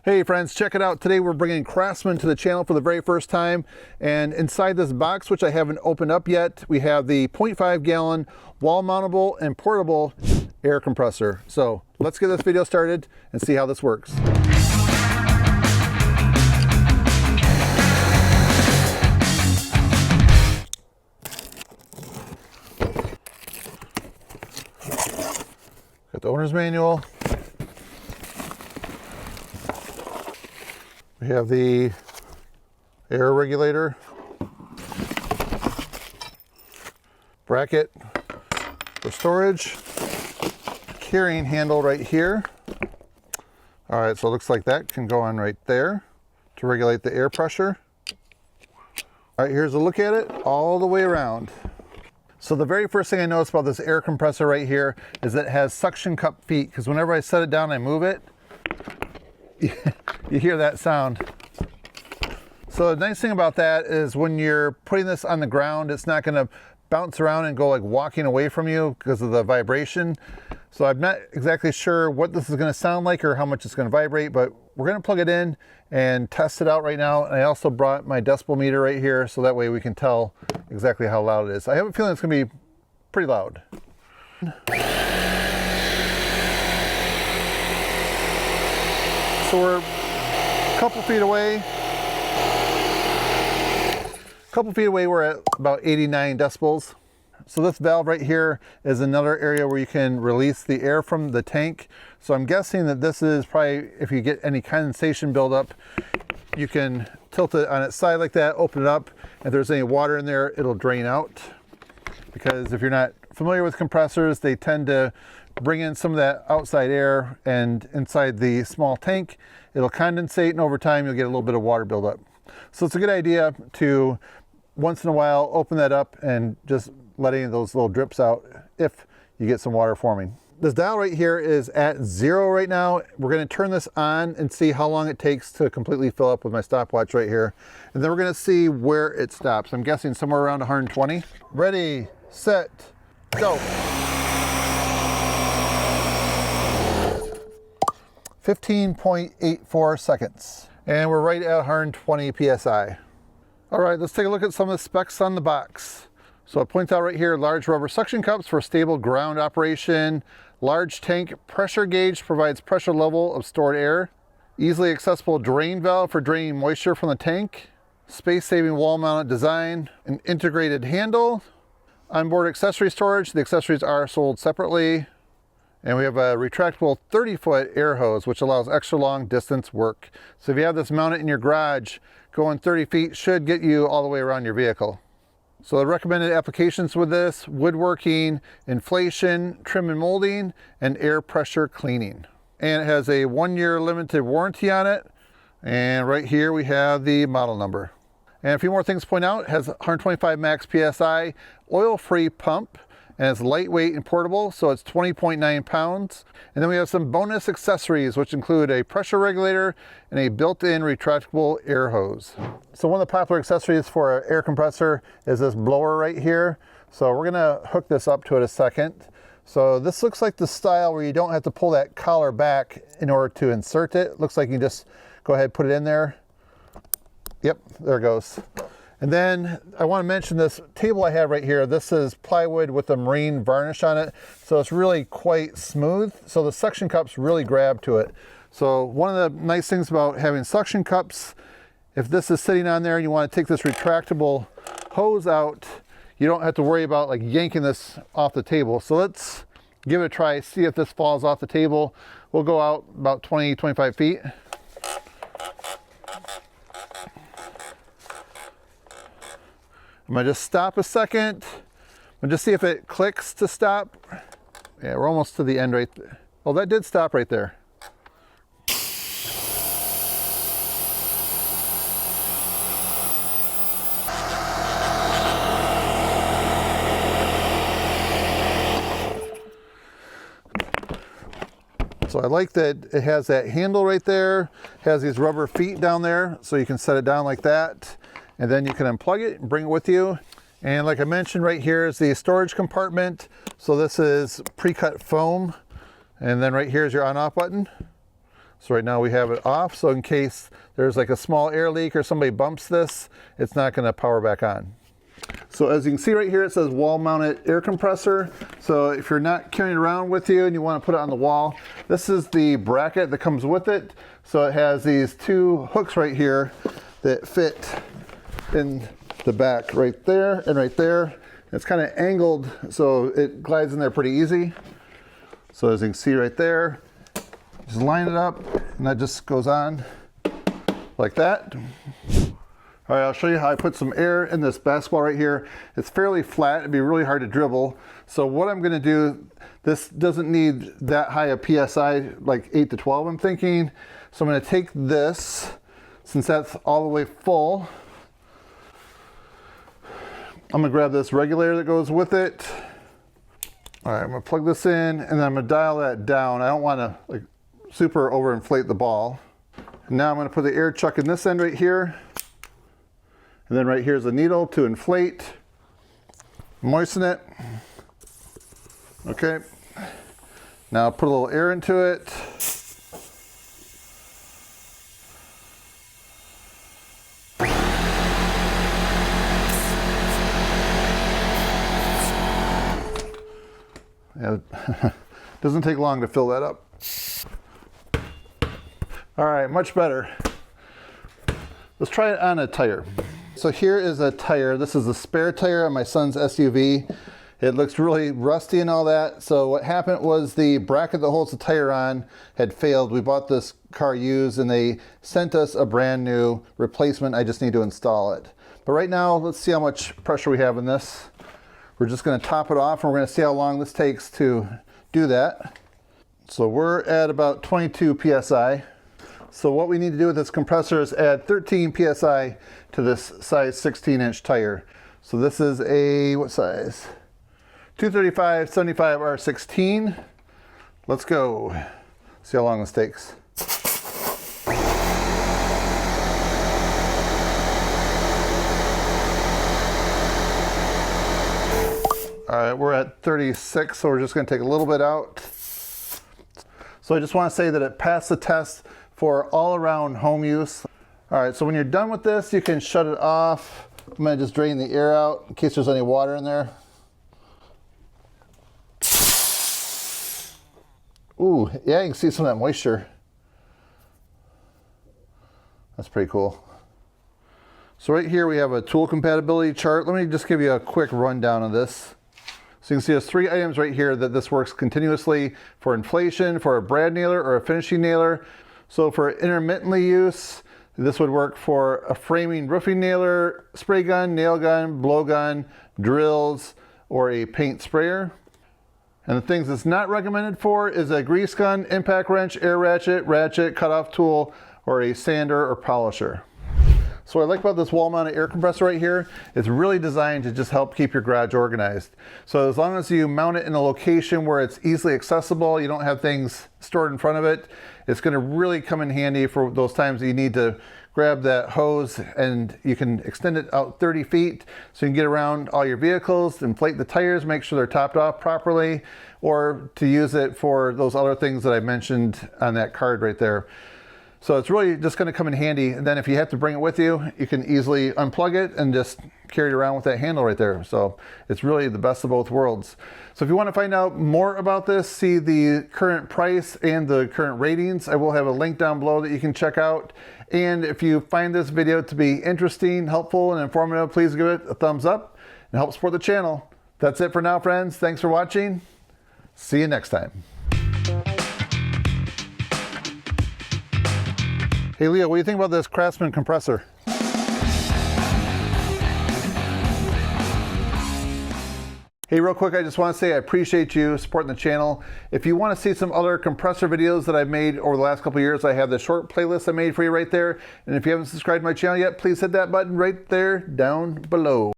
Hey friends, check it out. Today we're bringing Craftsman to the channel for the very first time, and inside this box, which I haven't opened up yet, we have the 0.5 gallon wall mountable and portable air compressor. So let's get this video started and see how this works. Got the owner's manual. We have the air regulator, bracket for storage, carrying handle right here. All right, so it looks like that can go on right there to regulate the air pressure. All right, here's a look at it all the way around. So the very first thing I noticed about this air compressor right here is that it has suction cup feet, because whenever I set it down and I move it, you hear that sound. So the nice thing about that is when you're putting this on the ground, it's not going to bounce around and go like walking away from you because of the vibration. So I'm not exactly sure what this is going to sound like or how much it's going to vibrate, but we're going to plug it in and test it out right now. And I also brought my decibel meter right here, so that way we can tell exactly how loud it is. I have a feeling it's going to be pretty loud. So we're a couple feet away. We're at about 89 decibels. So this valve right here is another area where you can release the air from the tank. So I'm guessing that this is probably, if you get any condensation buildup, you can tilt it on its side like that, open it up. If there's any water in there, it'll drain out. Because if you're not familiar with compressors, they tend to bring in some of that outside air, and inside the small tank, it'll condensate, and over time you'll get a little bit of water buildup. So it's a good idea to once in a while open that up and just let any of those little drips out if you get some water forming. This dial right here is at 0 right now. We're going to turn this on and see how long it takes to completely fill up with my stopwatch right here. And then we're going to see where it stops. I'm guessing somewhere around 120. Ready, set, go. 15.84 seconds. And we're right at 120 PSI. All right, let's take a look at some of the specs on the box. So it points out right here, large rubber suction cups for stable ground operation. Large tank pressure gauge provides pressure level of stored air. Easily accessible drain valve for draining moisture from the tank. Space-saving wall-mounted design. An integrated handle. Onboard accessory storage. The accessories are sold separately. And we have a retractable 30-foot air hose, which allows extra long distance work. So if you have this mounted in your garage, going 30 feet should get you all the way around your vehicle. So the recommended applications with this: woodworking, inflation, trim and molding, and air pressure cleaning. And it has a 1-year limited warranty on it. And right here we have the model number. And a few more things to point out: it has 125 max PSI, oil-free pump, and it's lightweight and portable, so it's 20.9 pounds. And then we have some bonus accessories, which include a pressure regulator and a built-in retractable air hose. So one of the popular accessories for an air compressor is this blower right here. So we're gonna hook this up to it a second. So this looks like the style where you don't have to pull that collar back in order to insert it. Looks like you just go ahead and put it in there. Yep, there it goes. And then I want to mention this table I have right here. This is plywood with a marine varnish on it, so it's really quite smooth. So the suction cups really grab to it. So one of the nice things about having suction cups, if this is sitting on there and you want to take this retractable hose out, you don't have to worry about like yanking this off the table. So let's give it a try, see if this falls off the table. We'll go out about 20-25 feet. I'm gonna just stop a second. I'm gonna just see if it clicks to stop. Yeah, we're almost to the end right there. Oh, that did stop right there. So I like that it has that handle right there, has these rubber feet down there, so you can set it down like that. And then you can unplug it and bring it with you. And like I mentioned, right here is the storage compartment. So this is pre-cut foam. And then right here is your on-off button. So right now we have it off, so in case there's like a small air leak or somebody bumps this, it's not going to power back on. So as you can see right here, it says wall mounted air compressor. So if you're not carrying it around with you and you want to put it on the wall, this is the bracket that comes with it. So it has these two hooks right here that fit in the back right there and right there. It's kind of angled so it glides in there pretty easy. So as you can see right there, just line it up and that just goes on like that. All right, I'll show you how I put some air in this basketball right here. It's fairly flat, it'd be really hard to dribble. So what I'm gonna do, this doesn't need that high a PSI, like 8 to 12 I'm thinking. So I'm gonna take this, since that's all the way full, I'm gonna grab this regulator that goes with it. All right, I'm gonna plug this in and then I'm gonna dial that down. I don't wanna like super overinflate the ball. And now I'm gonna put the air chuck in this end right here. And then right here's a needle to inflate. Moisten it. Okay. Now put a little air into it. Yeah, doesn't take long to fill that up. All right, much better. Let's try it on a tire. So here is a tire. This is a spare tire on my son's SUV. It looks really rusty and all that. So what happened was the bracket that holds the tire on had failed. We bought this car used and they sent us a brand new replacement. I just need to install it. But right now, let's see how much pressure we have in this. We're just gonna top it off and we're gonna see how long this takes to do that. So we're at about 22 PSI. So what we need to do with this compressor is add 13 PSI to this size 16-inch tire. So this is a, what size? 235/75 R16. Let's go. See how long this takes. All right, we're at 36, so we're just gonna take a little bit out. So I just wanna say that it passed the test for all around home use. All right, so when you're done with this, you can shut it off. I'm gonna just drain the air out in case there's any water in there. Ooh, yeah, you can see some of that moisture. That's pretty cool. So right here we have a tool compatibility chart. Let me just give you a quick rundown of this. So you can see there's 3 items right here that this works continuously for inflation, for a brad nailer or a finishing nailer. So for intermittently use, this would work for a framing roofing nailer, spray gun, nail gun, blowgun, drills, or a paint sprayer. And the things it's not recommended for is a grease gun, impact wrench, air ratchet, ratchet, cutoff tool, or a sander or polisher. So what I like about this wall mounted air compressor right here, it's really designed to just help keep your garage organized. So as long as you mount it in a location where it's easily accessible, you don't have things stored in front of it, it's gonna really come in handy for those times that you need to grab that hose and you can extend it out 30 feet so you can get around all your vehicles, inflate the tires, make sure they're topped off properly, or to use it for those other things that I mentioned on that card right there. So it's really just going to come in handy, and then if you have to bring it with you, you can easily unplug it and just carry it around with that handle right there. So it's really the best of both worlds. So if you want to find out more about this, see the current price and the current ratings, I will have a link down below that you can check out. And if you find this video to be interesting, helpful, and informative, please give it a thumbs up and help support the channel. That's it for now, friends. Thanks for watching. See you next time. Hey Leo, what do you think about this Craftsman compressor? Hey, real quick, I just want to say I appreciate you supporting the channel. If you want to see some other compressor videos that I've made over the last couple of years, I have the short playlist I made for you right there. And if you haven't subscribed to my channel yet, please hit that button right there down below.